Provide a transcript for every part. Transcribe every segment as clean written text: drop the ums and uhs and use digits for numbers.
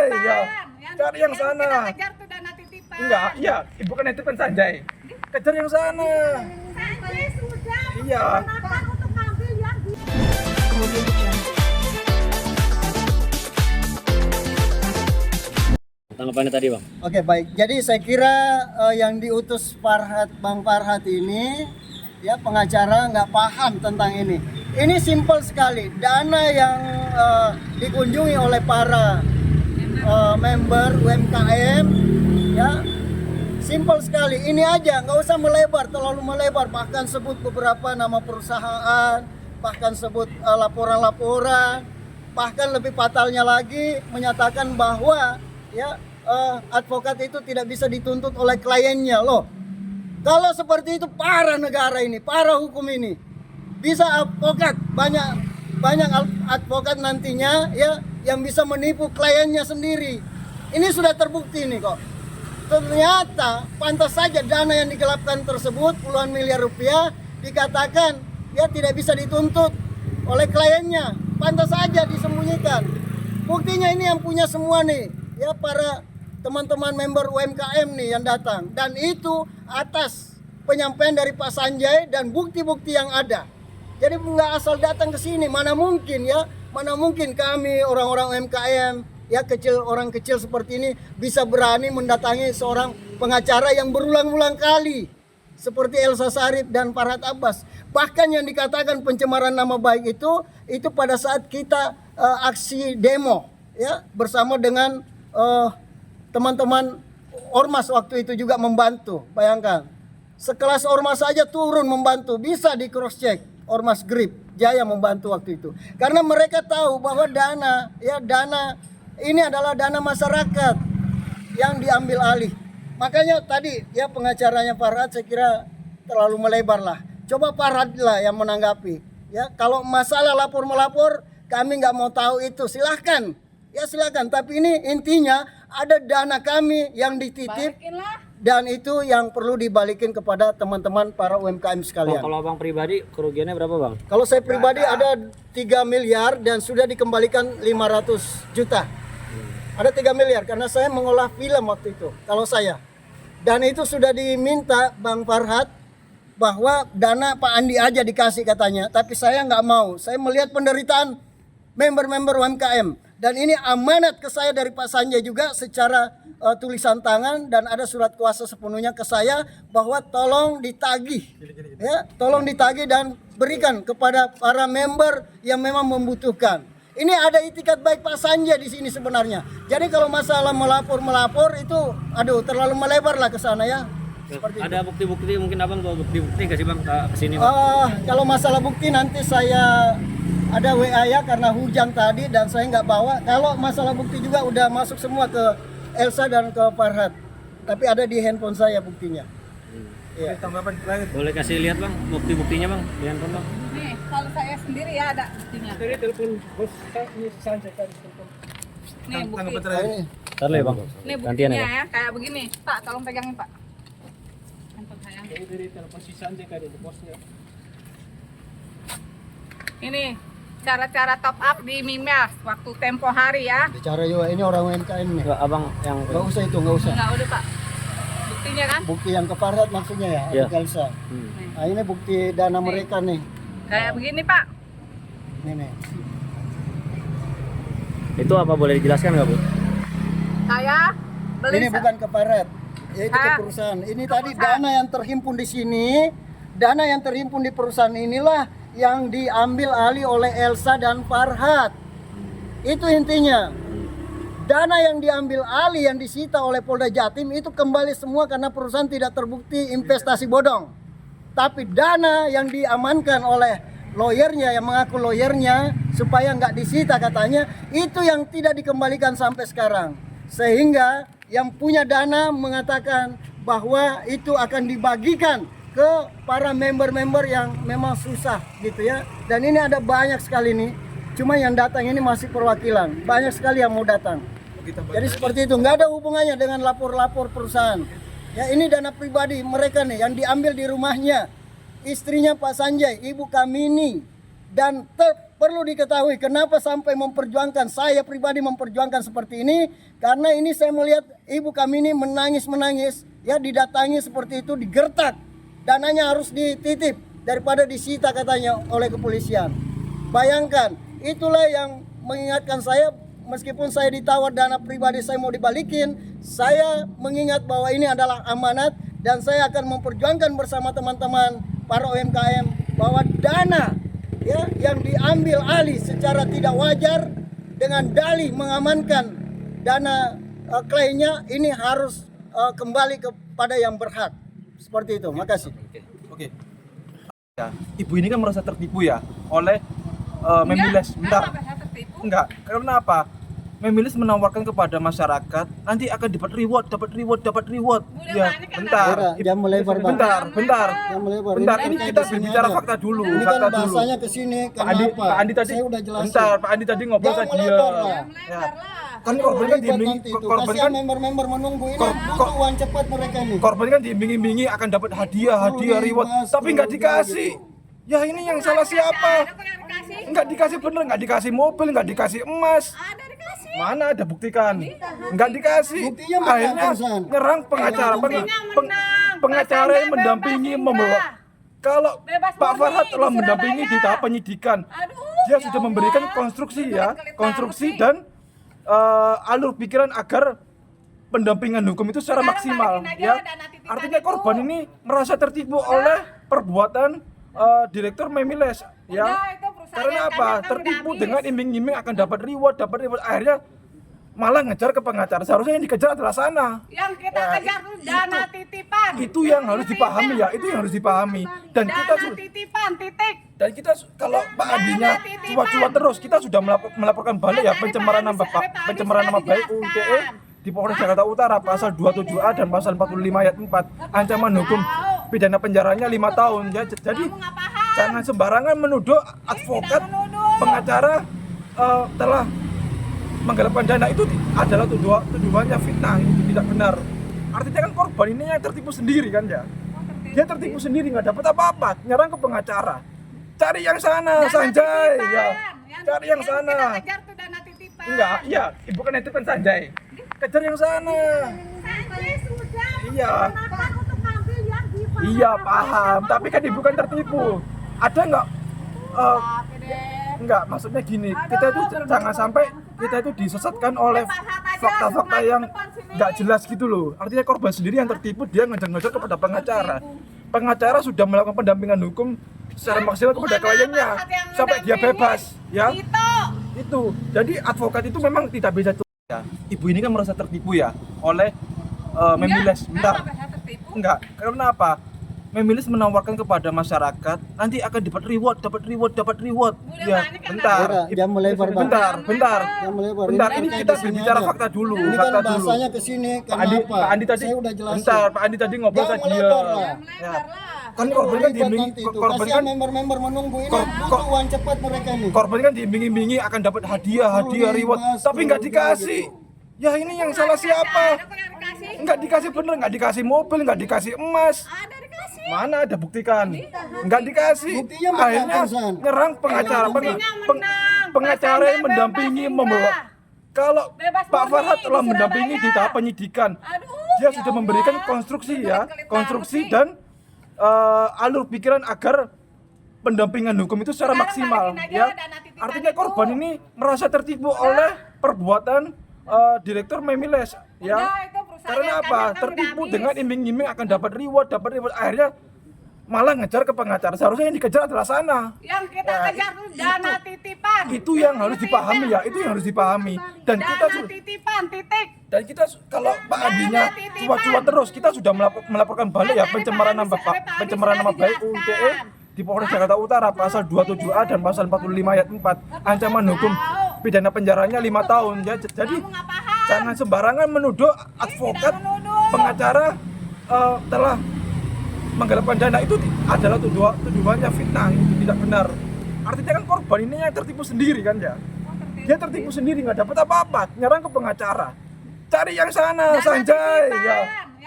Sanjay ya. Cari yang sana. Kita kejar tuh dana titipan. Enggak, iya, ibu kan titipan Sanjay. Kejar yang sana. Sanjay sudah Iya. menggunakan untuk ngambil yang di Tanggapannya tadi, Bang. Oke, baik. Jadi saya kira yang diutus Bang Farhat ini ya pengacara nggak paham tentang ini. Ini simpel sekali. Dana yang dikunjungi oleh para member UMKM ya simpel sekali. Ini aja, nggak usah terlalu melebar. Bahkan sebut beberapa nama perusahaan, bahkan sebut laporan-laporan. Bahkan lebih fatalnya lagi menyatakan bahwa ya advokat itu tidak bisa dituntut oleh kliennya loh. Kalau seperti itu parah negara ini, parah hukum ini. Bisa advokat banyak advokat nantinya ya yang bisa menipu kliennya sendiri. Ini sudah terbukti nih kok. Ternyata pantas saja dana yang digelapkan tersebut puluhan miliar rupiah dikatakan ya tidak bisa dituntut oleh kliennya. Pantas saja disembunyikan. Buktinya ini yang punya semua nih ya para teman-teman member UMKM nih yang datang, dan itu atas penyampaian dari Pak Sanjay dan bukti-bukti yang ada. Jadi nggak asal datang ke sini, mana mungkin kami orang-orang UMKM ya orang kecil seperti ini bisa berani mendatangi seorang pengacara yang berulang-ulang kali seperti Elsa Sharif dan Farhat Abbas. Bahkan yang dikatakan pencemaran nama baik itu pada saat kita aksi demo ya bersama dengan teman-teman ormas waktu itu juga membantu. Bayangkan, sekelas ormas saja turun membantu, bisa di cross check. Ormas Grip Jaya membantu waktu itu, karena mereka tahu bahwa dana ini adalah dana masyarakat yang diambil alih. Makanya tadi ya pengacaranya Farhat saya kira terlalu melebar lah. Coba Farhat lah yang menanggapi. Ya kalau masalah lapor-melapor kami nggak mau tahu itu, silahkan. Ya silakan, tapi ini intinya ada dana kami yang dititip dan itu yang perlu dibalikin kepada teman-teman para UMKM sekalian. Kalau Abang pribadi kerugiannya berapa, Bang? Kalau saya pribadi ada 3 miliar dan sudah dikembalikan 500 juta. Ada 3 miliar karena saya mengolah film waktu itu, kalau saya. Dan itu sudah diminta Bang Farhat bahwa dana Pak Andi aja dikasih katanya, tapi saya nggak mau. Saya melihat penderitaan member-member UMKM. Dan ini amanat ke saya dari Pak Sanjay juga secara tulisan tangan, dan ada surat kuasa sepenuhnya ke saya bahwa tolong ditagih, ya, tolong ditagih dan berikan kepada para member yang memang membutuhkan. Ini ada itikat baik Pak Sanjay di sini sebenarnya. Jadi kalau masalah melapor itu, aduh terlalu melebar lah ke sana ya. Seperti ada bukti-bukti mungkin Abang bawa bukti-bukti nggak sih, Bang, ke sini, Bang? Kalau masalah bukti nanti saya ada WA ya karena hujan tadi dan saya nggak bawa. Kalau masalah bukti juga udah masuk semua ke Elsa dan ke Farhat. Tapi ada di handphone saya buktinya. Iya. Boleh kasih lihat, Bang, bukti-buktinya, Bang, di handphone, Bang. Nih, kalau saya sendiri ya ada buktinya. Dari telepon bos ini Sanjay tadi telepon. Nih bukti. Ini Ntar dulu ya, Bang. Nih Gantian buktinya ya, Bang. ya, kayak begini. Pak, tolong pegangin, Pak. Handphone saya. Ini dari telepon si Sanjay tadi bosnya. Ini cara-cara top up di Mimas waktu tempo hari ya. bicara juga ini orang UMKM nih. Nggak, Abang yang Nggak usah itu, nggak usah. Enggak udah, Pak. Buktinya kan? Bukti yang ke Farhat maksudnya ya, Iya. ke Elsa. Nah ini bukti dana mereka nih. Kayak begini, Pak. Ini. Itu apa boleh dijelaskan nggak, Bu? Saya beli Ini bukan ke Farhat, yaitu ke Ah, perusahaan. Ini ke tadi perusahaan. dana yang terhimpun di sini, dana yang terhimpun di perusahaan inilah yang diambil alih oleh Elsa dan Farhat. Itu intinya. Dana yang diambil alih yang disita oleh Polda Jatim itu kembali semua karena perusahaan tidak terbukti investasi bodong. Tapi dana yang diamankan oleh lawyernya yang mengaku lawyernya supaya nggak disita katanya, itu yang tidak dikembalikan sampai sekarang. Sehingga yang punya dana mengatakan bahwa itu akan dibagikan ke para member-member yang memang susah gitu ya. Dan ini ada banyak sekali nih. Cuma yang datang ini masih perwakilan. Banyak sekali yang mau datang. Jadi seperti itu, nggak ada hubungannya dengan lapor-lapor perusahaan. Ya ini dana pribadi mereka nih yang diambil di rumahnya. Istrinya Pak Sanjay, Ibu Kamini, dan perlu diketahui kenapa sampai memperjuangkan, saya pribadi memperjuangkan seperti ini, karena ini saya melihat ibu kami ini menangis-menangis, ya didatangi seperti itu, digertak, dananya harus dititip daripada disita katanya oleh kepolisian. Bayangkan, itulah yang mengingatkan saya, meskipun saya ditawar dana pribadi saya mau dibalikin, saya mengingat bahwa ini adalah amanat dan saya akan memperjuangkan bersama teman-teman para UMKM bahwa dana ya yang diambil alih secara tidak wajar dengan dalih mengamankan dana kliennya ini harus kembali kepada yang berhak. Seperti itu. Makasih. Oke. Ya, ibu ini kan merasa tertipu ya oleh Memiles. Bentar. Enggak, karena apa? Memiles menawarkan kepada masyarakat nanti akan dapat reward. Ya, bentar. Jam mulai Bentar. Jam mulai Bentar, ini kita berbicara fakta dulu. Ini kan Fakta dulu. bahasanya ke sini Pak Andi tadi. saya udah jelasin. Bentar, Pak Andi tadi ngobrol Jangan tadi melebar lah. ya. Kan korban kan diiming-imingi, korban kasihan kan member-member menunggu ini butuh uang cepat mereka nih. korban kan diiming-imingi akan dapat hadiah reward, tapi nggak dikasih. Ya ini yang salah siapa? Nggak dikasih bener, nggak dikasih mobil, nggak dikasih emas. Mana ada buktikan? Nggak dikasih. Buktinya Akhirnya San. nyerang pengacara, pengacara yang mendampingi membawa. Kalau Pak Farhad telah mendampingi di tahap penyidikan, dia sudah memberikan konstruksi dan alur pikiran agar pendampingan hukum itu secara maksimal ya. Artinya korban ini merasa tertipu oleh perbuatan Direktur Memiles ya. Karena apa? Tertipu dengan iming-iming akan dapat reward, akhirnya malah ngejar ke pengacara. Seharusnya yang dikejar adalah sana. Yang kita kejar tuh dana titipan. Itu yang harus dipahami ya, itu yang harus dipahami. Dan kita titipan titik. Dan kita kalau Pak Andinya cuat-cuat terus, kita sudah melaporkan balik ya pencemaran nama baik UITE di Polres Jakarta Utara pasal 27A dan pasal 45 ayat 4. Ancaman hukum pidana penjaranya 5 tahun ya. Jadi jangan sembarangan menuduh advokat pengacara telah menggelapkan dana. Itu adalah tuduhannya fitnah, itu tidak benar. Artinya kan korban ini yang tertipu sendiri kan ya. Dia tertipu sendiri, nggak dapat apa-apa, nyerang ke pengacara. Cari yang sana, Sanjay ya. Cari yang sana. Kejar tuh dana titipan. Enggak, iya, ibu kan itu kan Sanjay. Kejar yang sana. Sanjay sudah Iya. menggunakan untuk ngambil yang di Iya paham, tapi kan ibu kan tertipu. Ada nggak? Enggak, maksudnya gini, kita itu jangan sampai kita itu disesatkan oleh fakta-fakta yang nggak jelas gitu loh. Artinya korban sendiri yang tertipu, dia ngejar-ngejar kepada pengacara. Pengacara sudah melakukan pendampingan hukum secara maksimal kepada kliennya sampai dia bebas, ya. Itu. Jadi advokat itu memang tidak bisa ya. Ibu ini kan merasa tertipu ya oleh Memiles. Bentar. Enggak, karena apa? Memiles menawarkan kepada masyarakat nanti akan dapat reward. Ya, bentar. Jam mulai Bentar. Bentar, ini kita berbicara fakta dulu. Ini kan bahasanya ke sini karena apa? Pak Andi tadi. Saya udah jelasin. Bentar, Pak Andi tadi ngobrol Jangan tadi melebar lah. ya. Kan korban kan diiming-imingi, korban kan member-member menunggu ini butuh uang cepat mereka nih. korban kan diiming-imingi akan dapat hadiah reward, tapi nggak dikasih. Ya ini yang salah siapa? Nggak dikasih bener, nggak dikasih mobil, nggak dikasih emas. Mana ada buktikan? Nggak dikasih. Buktinya Akhirnya San. nyerang pengacara, pengacara yang mendampingi membawa. Kalau Pak Farhad telah mendampingi di tahap penyidikan, dia sudah memberikan konstruksi dan alur pikiran agar pendampingan hukum itu secara maksimal ya. Artinya korban ini merasa tertipu oleh perbuatan Direktur Memiles ya. Karena apa? Tertipu dengan iming-iming akan dapat reward, akhirnya malah ngejar ke pengacara. Seharusnya yang dikejar adalah sana. Yang kita kejar tuh dana titipan. Itu yang harus dipahami ya, itu yang harus dipahami. Dan kita titipan titik. Dan kita kalau Pak Andinya cuat-cuat terus, kita sudah melaporkan balik ya pencemaran nama baik UITE di Polres Jakarta Utara pasal 27A dan pasal 45 ayat 4. Ancaman hukum pidana penjaranya 5 tahun ya. Jadi jangan sembarangan menuduh advokat pengacara telah menggelapkan dana. Itu adalah tuduhannya fitnah, itu tidak benar. Artinya kan korban ini yang tertipu sendiri kan ya. Dia tertipu sendiri, nggak dapat apa-apa, nyerang ke pengacara. Cari yang sana, Sanjay ya.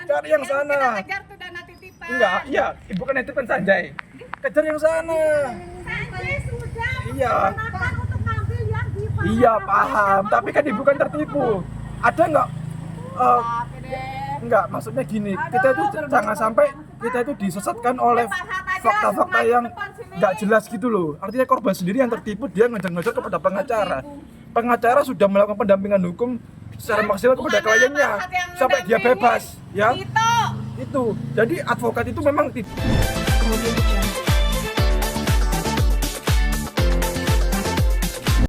Cari yang sana. Kejar tuh dana titipan. Enggak, iya, ibu kan itu kan Sanjay. Kejar yang sana. Sanjay sudah Iya. menggunakan Iya paham, tapi kan ibu kan tertipu. Ada nggak? Enggak, maksudnya gini, kita itu jangan sampai kita itu disesatkan oleh fakta-fakta yang nggak jelas gitu loh. Artinya korban sendiri yang tertipu, dia ngejar-ngejar kepada pengacara. Pengacara sudah melakukan pendampingan hukum secara maksimal kepada kliennya sampai dia bebas, ya. Itu. Jadi advokat itu memang